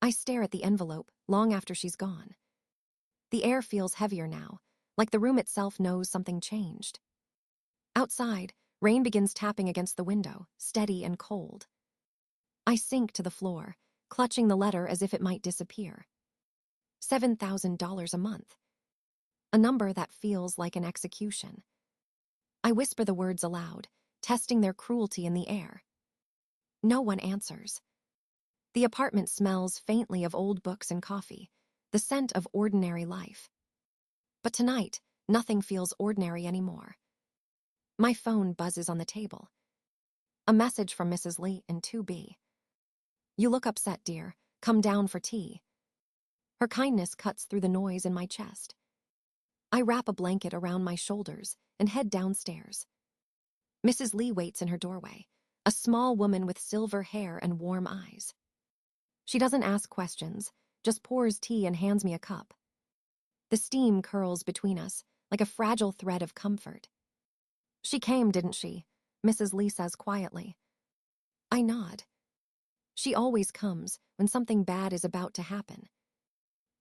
I stare at the envelope long after she's gone. The air feels heavier now, like the room itself knows something changed. Outside, rain begins tapping against the window, steady and cold. I sink to the floor, clutching the letter as if it might disappear. $7,000 a month. A number that feels like an execution. I whisper the words aloud, testing their cruelty in the air. No one answers. The apartment smells faintly of old books and coffee, the scent of ordinary life. But tonight, nothing feels ordinary anymore. My phone buzzes on the table. A message from Mrs. Lee in 2B. You look upset, dear. Come down for tea. Her kindness cuts through the noise in my chest. I wrap a blanket around my shoulders and head downstairs. Mrs. Lee waits in her doorway, a small woman with silver hair and warm eyes. She doesn't ask questions, just pours tea and hands me a cup. The steam curls between us, like a fragile thread of comfort. She came, didn't she? Mrs. Lee says quietly. I nod. She always comes when something bad is about to happen.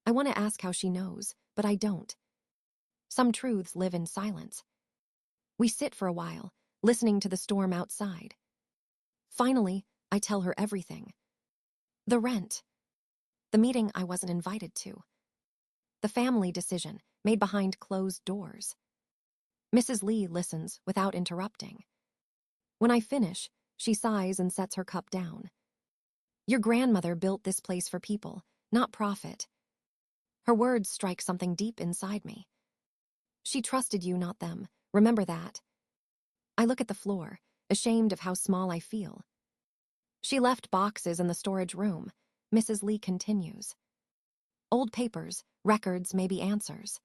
I want to ask how she knows, but I don't. Some truths live in silence. We sit for a while, listening to the storm outside. Finally, I tell her everything. The rent. The meeting I wasn't invited to. The family decision made behind closed doors. Mrs. Lee listens without interrupting. When I finish, she sighs and sets her cup down. Your grandmother built this place for people, not profit. Her words strike something deep inside me. She trusted you, not them. Remember that. I look at the floor, ashamed of how small I feel. She left boxes in the storage room, Mrs. Lee continues. Old papers, records, maybe answers.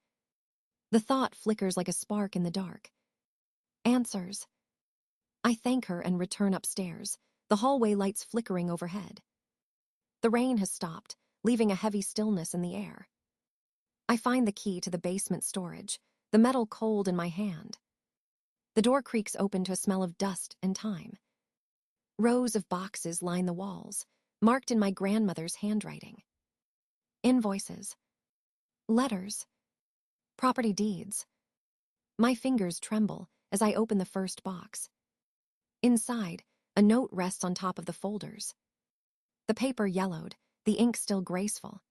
The thought flickers like a spark in the dark. Answers. I thank her and return upstairs, the hallway lights flickering overhead. The rain has stopped, leaving a heavy stillness in the air. I find the key to the basement storage, the metal cold in my hand. The door creaks open to a smell of dust and time. Rows of boxes line the walls, marked in my grandmother's handwriting. Invoices. Letters. Property deeds. My fingers tremble as I open the first box. Inside, a note rests on top of the folders. The paper yellowed, the ink still graceful.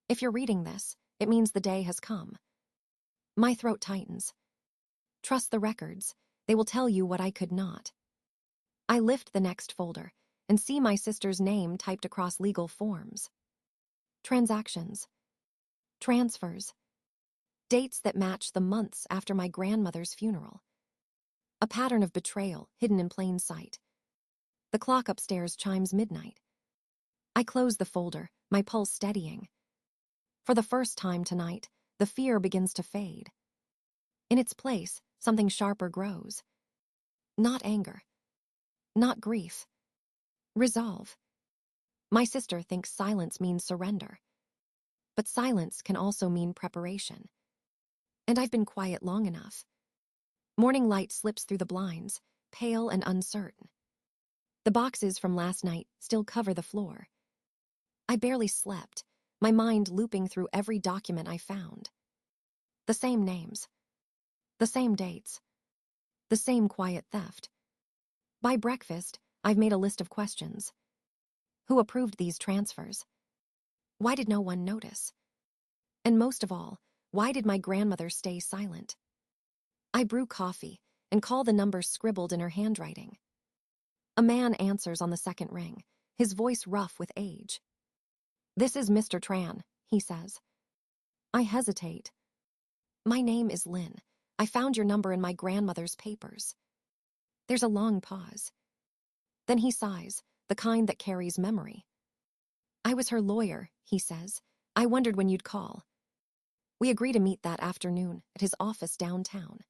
If you're reading this, it means the day has come. My throat tightens. Trust the records. They will tell you what I could not. I lift the next folder and see my sister's name typed across legal forms. Transactions. Transfers. Dates that match the months after my grandmother's funeral. A pattern of betrayal hidden in plain sight. The clock upstairs chimes midnight. I close the folder, my pulse steadying. For the first time tonight, the fear begins to fade. In its place, something sharper grows. Not anger. Not grief. Resolve. My sister thinks silence means surrender. But silence can also mean preparation. And I've been quiet long enough. Morning light slips through the blinds, pale and uncertain. The boxes from last night still cover the floor. I barely slept, my mind looping through every document I found. The same names. The same dates. The same quiet theft. By breakfast, I've made a list of questions. Who approved these transfers? Why did no one notice? And most of all, why did my grandmother stay silent? I brew coffee and call the numbers scribbled in her handwriting. A man answers on the second ring, his voice rough with age. This is Mr. Tran, he says. I hesitate. My name is Lynn. I found your number in my grandmother's papers. There's a long pause. Then he sighs, the kind that carries memory. I was her lawyer, he says. I wondered when you'd call. We agree to meet that afternoon at his office downtown.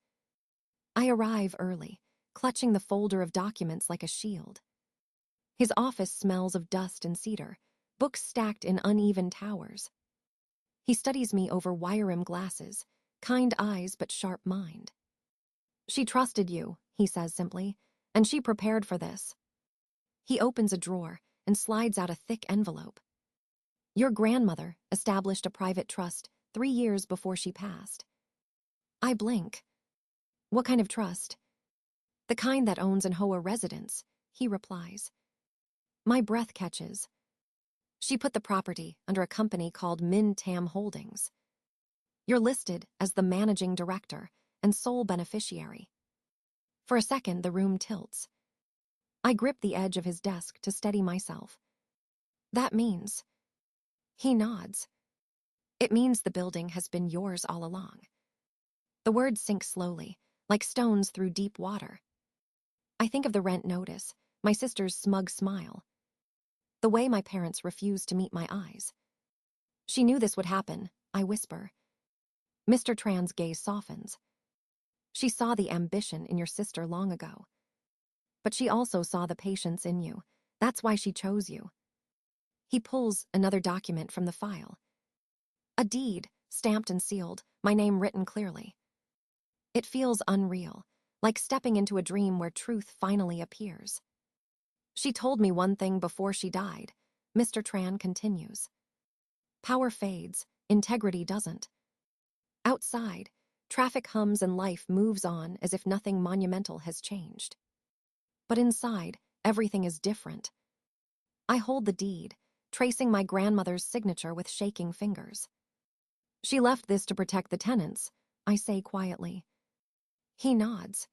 I arrive early, clutching the folder of documents like a shield. His office smells of dust and cedar, books stacked in uneven towers. He studies me over wire-rimmed glasses, kind eyes but sharp mind. She trusted you, he says simply, and she prepared for this. He opens a drawer and slides out a thick envelope. Your grandmother established a private trust 3 years before she passed. I blink. What kind of trust? The kind that owns an Hoa residence, he replies. My breath catches. She put the property under a company called Min Tam Holdings. You're listed as the managing director and sole beneficiary. For a second, the room tilts. I grip the edge of his desk to steady myself. That means... He nods. It means the building has been yours all along. The words sink slowly, like stones through deep water. I think of the rent notice, my sister's smug smile, the way my parents refused to meet my eyes. She knew this would happen, I whisper. Mr. Tran's gaze softens. She saw the ambition in your sister long ago. But she also saw the patience in you. That's why she chose you. He pulls another document from the file. A deed, stamped and sealed, my name written clearly. It feels unreal, like stepping into a dream where truth finally appears. She told me one thing before she died, Mr. Tran continues. Power fades, integrity doesn't. Outside, traffic hums and life moves on as if nothing monumental has changed. But inside, everything is different. I hold the deed, tracing my grandmother's signature with shaking fingers. She left this to protect the tenants, I say quietly. He nods.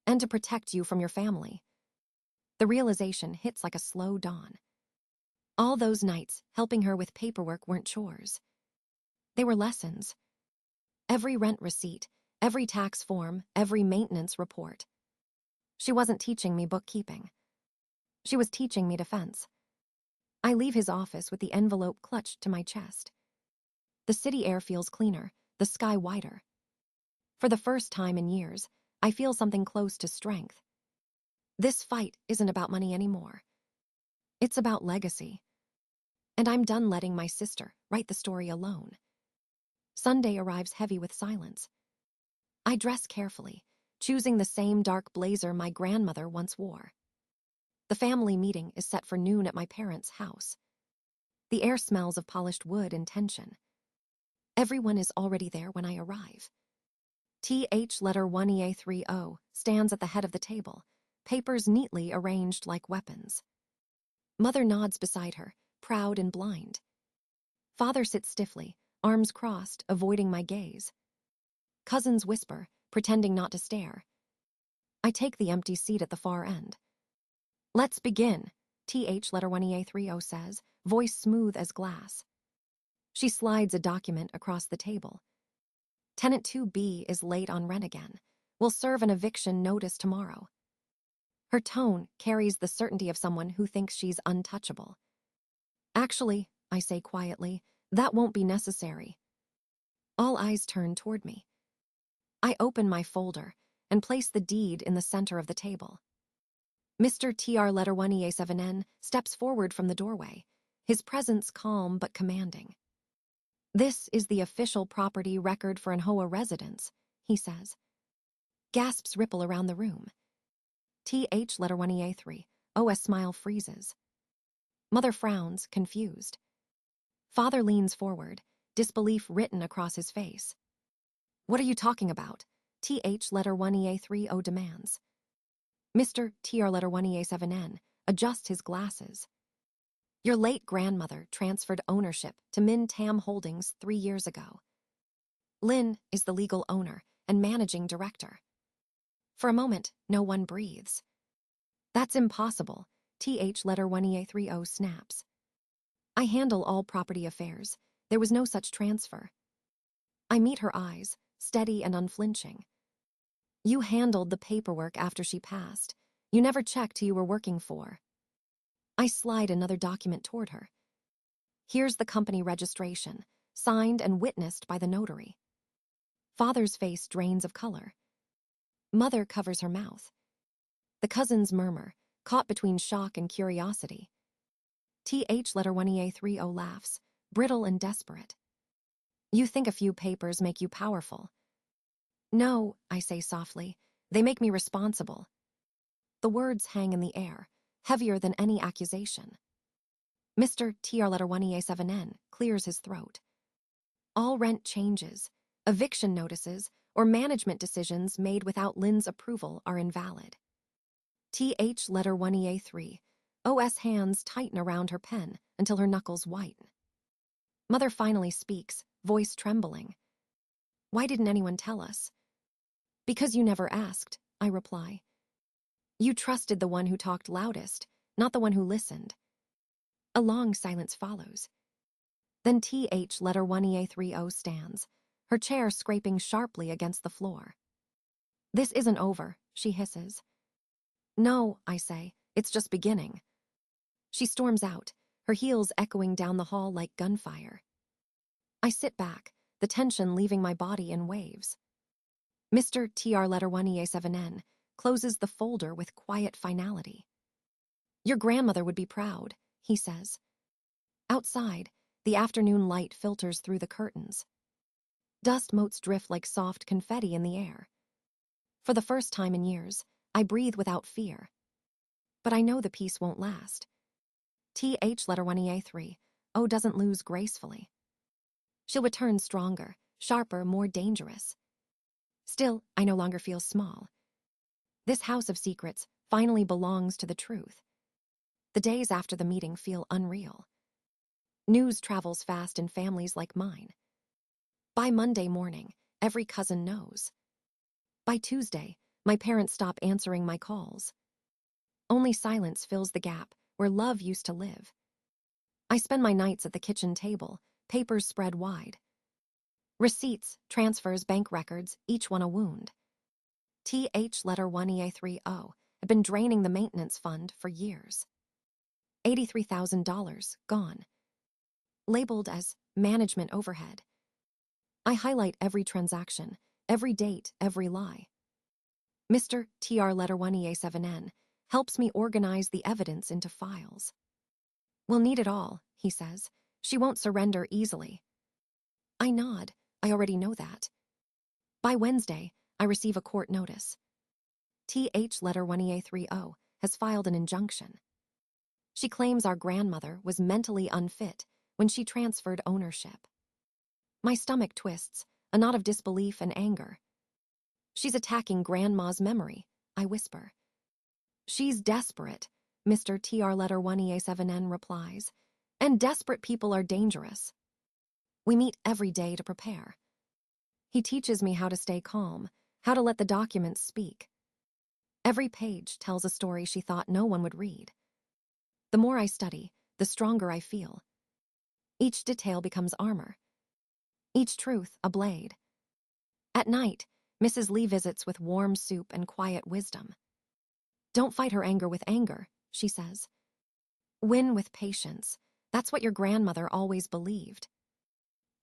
And to protect you from your family. The realization hits like a slow dawn. All those nights helping her with paperwork weren't chores. They were lessons. Every rent receipt, every tax form, every maintenance report. She wasn't teaching me bookkeeping. She was teaching me defense. I leave his office with the envelope clutched to my chest. The city air feels cleaner, the sky wider. For the first time in years, I feel something close to strength. This fight isn't about money anymore. It's about legacy. And I'm done letting my sister write the story alone. Sunday arrives heavy with silence. I dress carefully, choosing the same dark blazer my grandmother once wore. The family meeting is set for noon at my parents' house. The air smells of polished wood and tension. Everyone is already there when I arrive. TH letter 1EA30 stands at the head of the table, papers neatly arranged like weapons. Mother nods beside her, proud and blind. Father sits stiffly, arms crossed, avoiding my gaze. Cousins whisper, pretending not to stare. I take the empty seat at the far end. Let's begin, TH letter 1EA30 says, voice smooth as glass. She slides a document across the table. Tenant 2B is late on rent again. Will serve an eviction notice tomorrow. Her tone carries the certainty of someone who thinks she's untouchable. Actually, I say quietly, that won't be necessary. All eyes turn toward me. I open my folder and place the deed in the center of the table. Mr. TR letter 1EA7N steps forward from the doorway, his presence calm but commanding. This is the official property record for an Hoa residence, he says. Gasps ripple around the room. TH letter 1EA3, OS smile freezes. Mother frowns, confused. Father leans forward, disbelief written across his face. What are you talking about? TH letter 1EA30 demands. Mr. TR letter 1EA7N adjusts his glasses. Your late grandmother transferred ownership to Min Tam Holdings 3 years ago. Linh is the legal owner and managing director. For a moment, no one breathes. That's impossible, TH letter 1EA30 snaps. I handle all property affairs. There was no such transfer. I meet her eyes, steady and unflinching. You handled the paperwork after she passed. You never checked who you were working for. I slide another document toward her. Here's the company registration, signed and witnessed by the notary. Father's face drains of color. Mother covers her mouth. The cousins murmur, caught between shock and curiosity. TH letter 1EA30 laughs, brittle and desperate. You think a few papers make you powerful. No, I say softly, they make me responsible. The words hang in the air, heavier than any accusation. Mr. TR letter 1EA7N clears his throat. All rent changes, eviction notices, or management decisions made without Lynn's approval are invalid. TH letter 1EA3. OS hands tighten around her pen until her knuckles whiten. Mother finally speaks, voice trembling. Why didn't anyone tell us? Because you never asked, I reply. You trusted the one who talked loudest, not the one who listened. A long silence follows. Then TH letter 1EA30 stands, her chair scraping sharply against the floor. This isn't over, she hisses. No, I say, it's just beginning. She storms out, her heels echoing down the hall like gunfire. I sit back, the tension leaving my body in waves. Mr. TR letter 1EA7N closes the folder with quiet finality. Your grandmother would be proud, he says. Outside, the afternoon light filters through the curtains. Dust motes drift like soft confetti in the air. For the first time in years, I breathe without fear. But I know the peace won't last. TH letter 1EA3, O doesn't lose gracefully. She'll return stronger, sharper, more dangerous. Still, I no longer feel small. This house of secrets finally belongs to the truth. The days after the meeting feel unreal. News travels fast in families like mine. By Monday morning, every cousin knows. By Tuesday, my parents stop answering my calls. Only silence fills the gap where love used to live. I spend my nights at the kitchen table, papers spread wide. Receipts, transfers, bank records, each one a wound. TH letter 1EA30 had been draining the maintenance fund for years. $83,000 gone. Labeled as management overhead. I highlight every transaction, every date, every lie. Mr. TR letter 1EA7N helps me organize the evidence into files. We'll need it all, he says. She won't surrender easily. I nod. I already know that. By Wednesday, I receive a court notice. TH letter 1EA30 has filed an injunction. She claims our grandmother was mentally unfit when she transferred ownership. My stomach twists, a knot of disbelief and anger. She's attacking Grandma's memory, I whisper. She's desperate, Mr. TR letter 1EA7N replies, and desperate people are dangerous. We meet every day to prepare. He teaches me how to stay calm, how to let the documents speak. Every page tells a story she thought no one would read. The more I study, the stronger I feel. Each detail becomes armor. Each truth a blade. At night, Mrs. Lee visits with warm soup and quiet wisdom. Don't fight her anger with anger, she says. Win with patience. That's what your grandmother always believed.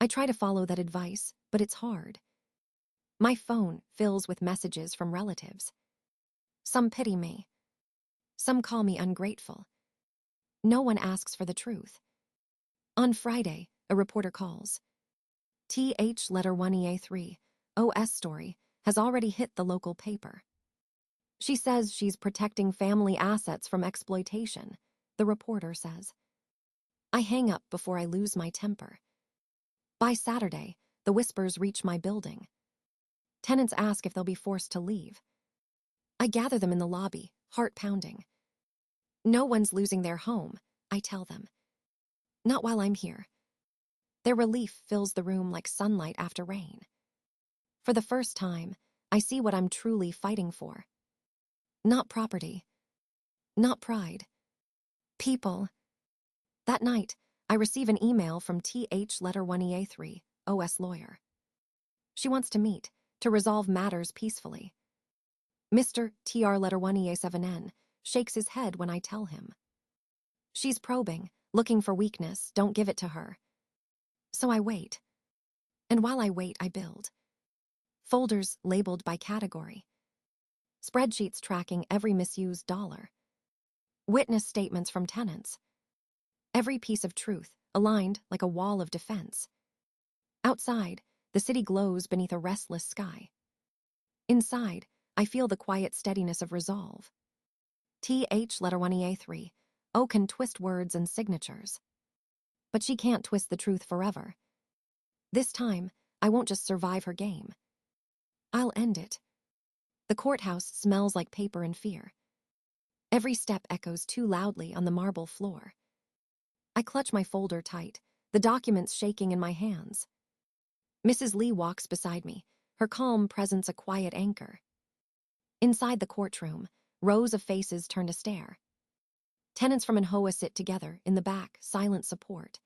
I try to follow that advice, but it's hard. My phone fills with messages from relatives. Some pity me. Some call me ungrateful. No one asks for the truth. On Friday, a reporter calls. TH letter 1EA3, OS story, has already hit the local paper. She says she's protecting family assets from exploitation, the reporter says. I hang up before I lose my temper. By Saturday, the whispers reach my building. Tenants ask if they'll be forced to leave. I gather them in the lobby, heart pounding. No one's losing their home, I tell them. Not while I'm here. Their relief fills the room like sunlight after rain. For the first time, I see what I'm truly fighting for. Not property. Not pride. People. That night, I receive an email from TH letter 1EA3, OS lawyer. She wants to meet, to resolve matters peacefully. Mr. TR letter 1EA7N shakes his head when I tell him. She's probing, looking for weakness, don't give it to her. So I wait. And while I wait, I build. Folders labeled by category. Spreadsheets tracking every misused dollar. Witness statements from tenants. Every piece of truth, aligned like a wall of defense. Outside, the city glows beneath a restless sky. Inside, I feel the quiet steadiness of resolve. TH letter 1EA3, O can twist words and signatures. But she can't twist the truth forever. This time, I won't just survive her game. I'll end it. The courthouse smells like paper and fear. Every step echoes too loudly on the marble floor. I clutch my folder tight, the documents shaking in my hands. Mrs. Lee walks beside me, her calm presence a quiet anchor. Inside the courtroom, rows of faces turn to stare. Tenants from Anhoa sit together, in the back, silent support.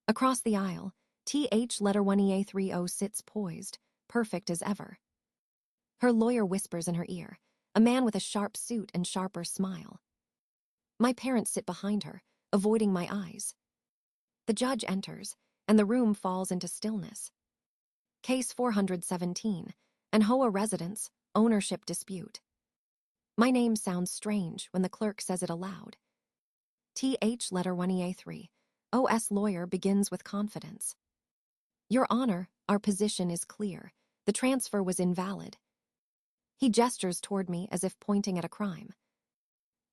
Across the aisle, TH letter 1EA30 sits poised, perfect as ever. Her lawyer whispers in her ear, a man with a sharp suit and sharper smile. My parents sit behind her, avoiding my eyes. The judge enters, and the room falls into stillness. Case 417, Anhoa Residence, Ownership Dispute. My name sounds strange when the clerk says it aloud. TH letter 1EA3, OS lawyer begins with confidence. Your Honor, our position is clear. The transfer was invalid. He gestures toward me as if pointing at a crime.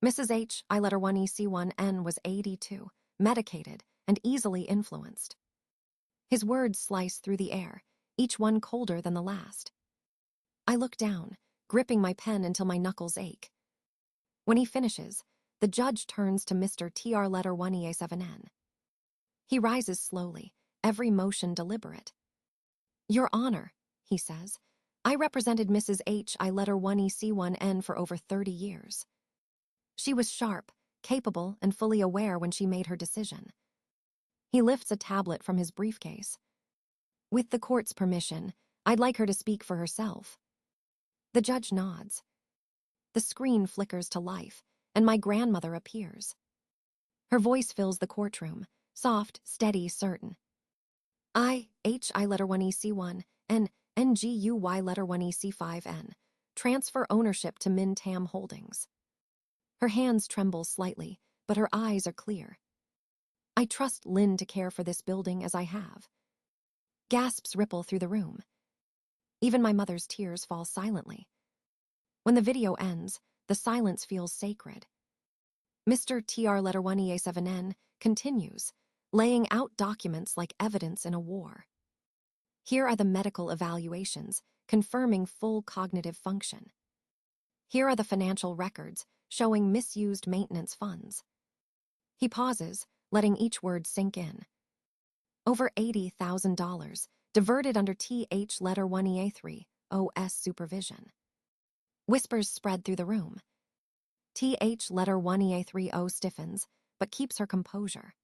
Mrs. H, I letter 1EC1N was 82, medicated, and easily influenced. His words slice through the air, each one colder than the last. I look down, gripping my pen until my knuckles ache. When he finishes, the judge turns to Mr. TR letter 1EA7N. He rises slowly, every motion deliberate. Your Honor, he says, I represented Mrs. H, I letter 1EC1N for over 30 years. She was sharp, capable, and fully aware when she made her decision. He lifts a tablet from his briefcase. With the court's permission, I'd like her to speak for herself. The judge nods. The screen flickers to life, and my grandmother appears. Her voice fills the courtroom, soft, steady, certain. I letter 1EC1, and NGUY letter 1EC5N, transfer ownership to Min Tam Holdings. Her hands tremble slightly, but her eyes are clear. I trust Lynn to care for this building as I have. Gasps ripple through the room. Even my mother's tears fall silently. When the video ends, the silence feels sacred. Mr. TR letter 1EA7N continues, laying out documents like evidence in a war. Here are the medical evaluations, confirming full cognitive function. Here are the financial records, showing misused maintenance funds. He pauses, letting each word sink in. Over $80,000, diverted under TH letter 1EA3, OS supervision. Whispers spread through the room. TH letter 1EA30 stiffens, but keeps her composure.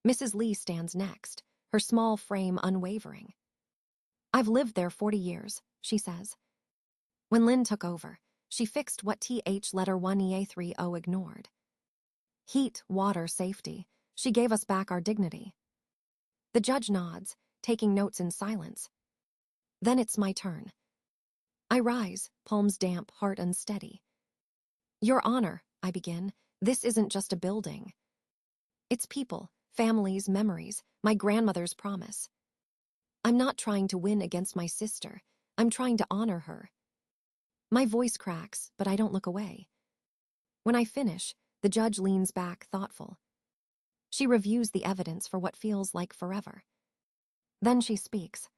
Mrs. Lee stands next, her small frame unwavering. I've lived there 40 years, she says. When Lynn took over, she fixed what TH letter 1EA30 ignored. Heat, water, safety. She gave us back our dignity. The judge nods, taking notes in silence. Then it's my turn. I rise, palms damp, heart unsteady. Your Honor, I begin, this isn't just a building. It's people, families, memories, my grandmother's promise. I'm not trying to win against my sister. I'm trying to honor her. My voice cracks, but I don't look away. When I finish, the judge leans back, thoughtful. She reviews the evidence for what feels like forever. Then she speaks.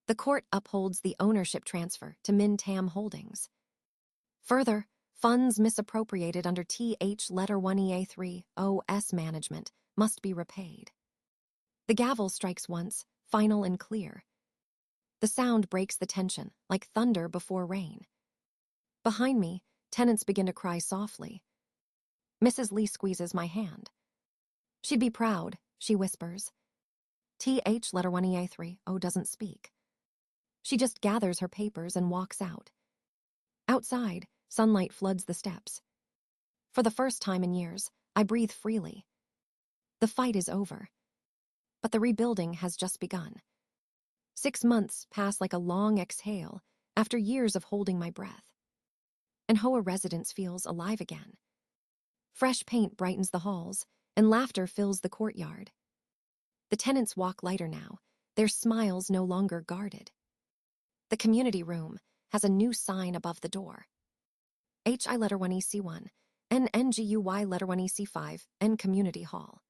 The court upholds the ownership transfer to Min Tam Holdings. Further, funds misappropriated under TH letter 1EA3 OS management must be repaid. The gavel strikes once, final and clear. The sound breaks the tension, like thunder before rain. Behind me, tenants begin to cry softly. Mrs. Lee squeezes my hand. She'd be proud, she whispers. TH letter 1EA3 doesn't speak. She just gathers her papers and walks out. Outside, sunlight floods the steps. For the first time in years, I breathe freely. The fight is over. But the rebuilding has just begun. 6 months pass like a long exhale after years of holding my breath. Anhoa Residence feels alive again. Fresh paint brightens the halls, and laughter fills the courtyard. The tenants walk lighter now, their smiles no longer guarded. The community room has a new sign above the door. HI letter 1EC1, NNGUY letter 1EC5, N Community Hall.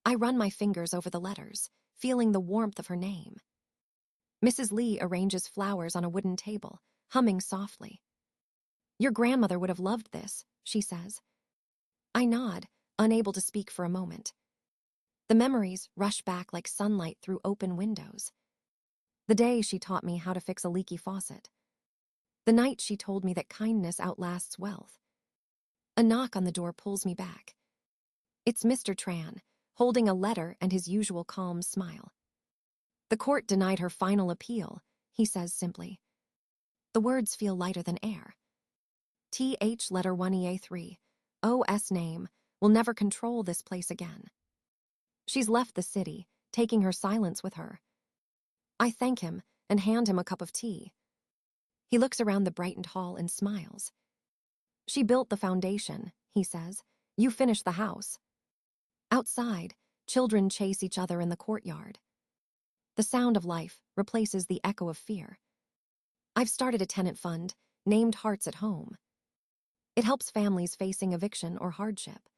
I run my fingers over the letters, feeling the warmth of her name. Mrs. Lee arranges flowers on a wooden table, humming softly. Your grandmother would have loved this, she says. I nod, unable to speak for a moment. The memories rush back like sunlight through open windows. The day she taught me how to fix a leaky faucet. The night she told me that kindness outlasts wealth. A knock on the door pulls me back. It's Mr. Tran, holding a letter and his usual calm smile. The court denied her final appeal, he says simply. The words feel lighter than air. TH letter 1EA3, OS name, will never control this place again. She's left the city, taking her silence with her. I thank him and hand him a cup of tea. He looks around the brightened hall and smiles. She built the foundation, he says. You finished the house. Outside, children chase each other in the courtyard. The sound of life replaces the echo of fear. I've started a tenant fund, named Hearts at Home. It helps families facing eviction or hardship.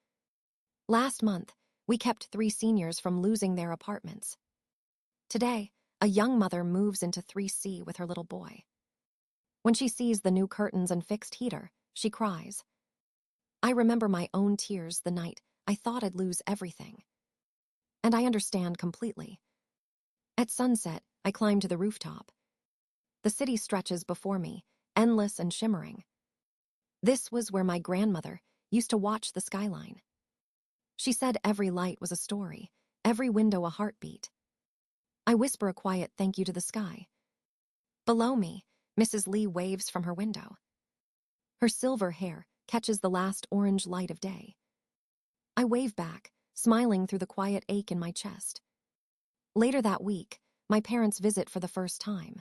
Last month, we kept 3 seniors from losing their apartments. Today, a young mother moves into 3C with her little boy. When she sees the new curtains and fixed heater, she cries. I remember my own tears the night I thought I'd lose everything. And I understand completely. At sunset, I climb to the rooftop. The city stretches before me, endless and shimmering. This was where my grandmother used to watch the skyline. She said every light was a story, every window a heartbeat. I whisper a quiet thank you to the sky. Below me, Mrs. Lee waves from her window. Her silver hair catches the last orange light of day. I wave back, smiling through the quiet ache in my chest. Later that week, my parents visit for the first time.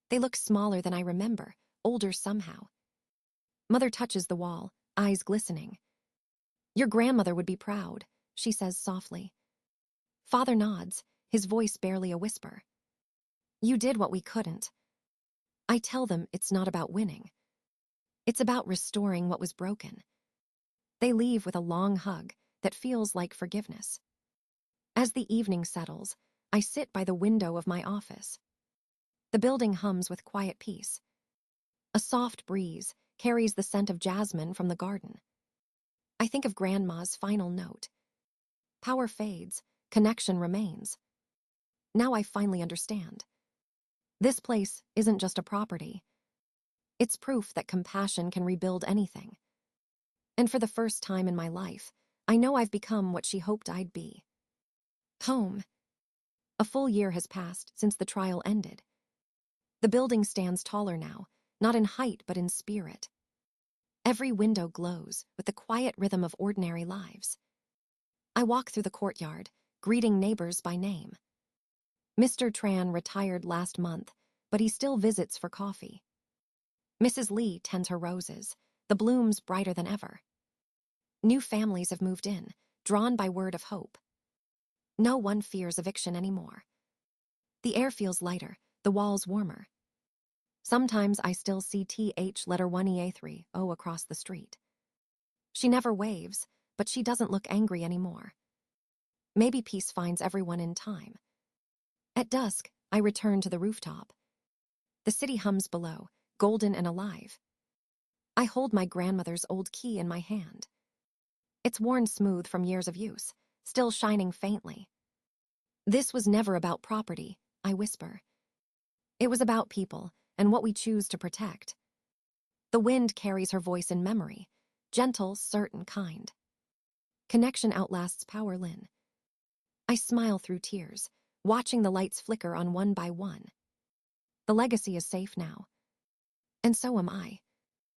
They look smaller than I remember, older somehow. Mother touches the wall, eyes glistening. Your grandmother would be proud, she says softly. Father nods, his voice barely a whisper. You did what we couldn't. I tell them it's not about winning. It's about restoring what was broken. They leave with a long hug that feels like forgiveness. As the evening settles, I sit by the window of my office. The building hums with quiet peace. A soft breeze carries the scent of jasmine from the garden. I think of Grandma's final note. Power fades, connection remains. Now I finally understand. This place isn't just a property. It's proof that compassion can rebuild anything. And for the first time in my life, I know I've become what she hoped I'd be. Home. A full year has passed since the trial ended. The building stands taller now, not in height but in spirit. Every window glows with the quiet rhythm of ordinary lives. I walk through the courtyard, greeting neighbors by name. Mr. Tran retired last month, but he still visits for coffee. Mrs. Lee tends her roses, the blooms brighter than ever. New families have moved in, drawn by word of hope. No one fears eviction anymore. The air feels lighter, the walls warmer. Sometimes I still see TH letter 1EA3 O across the street. She never waves, but she doesn't look angry anymore. Maybe peace finds everyone in time. At dusk, I return to the rooftop. The city hums below, golden and alive. I hold my grandmother's old key in my hand. It's worn smooth from years of use, still shining faintly. This was never about property, I whisper. It was about people and what we choose to protect. The wind carries her voice in memory, gentle, certain, kind. Connection outlasts power, Lynn. I smile through tears, watching the lights flicker on one by one. The legacy is safe now. And so am I.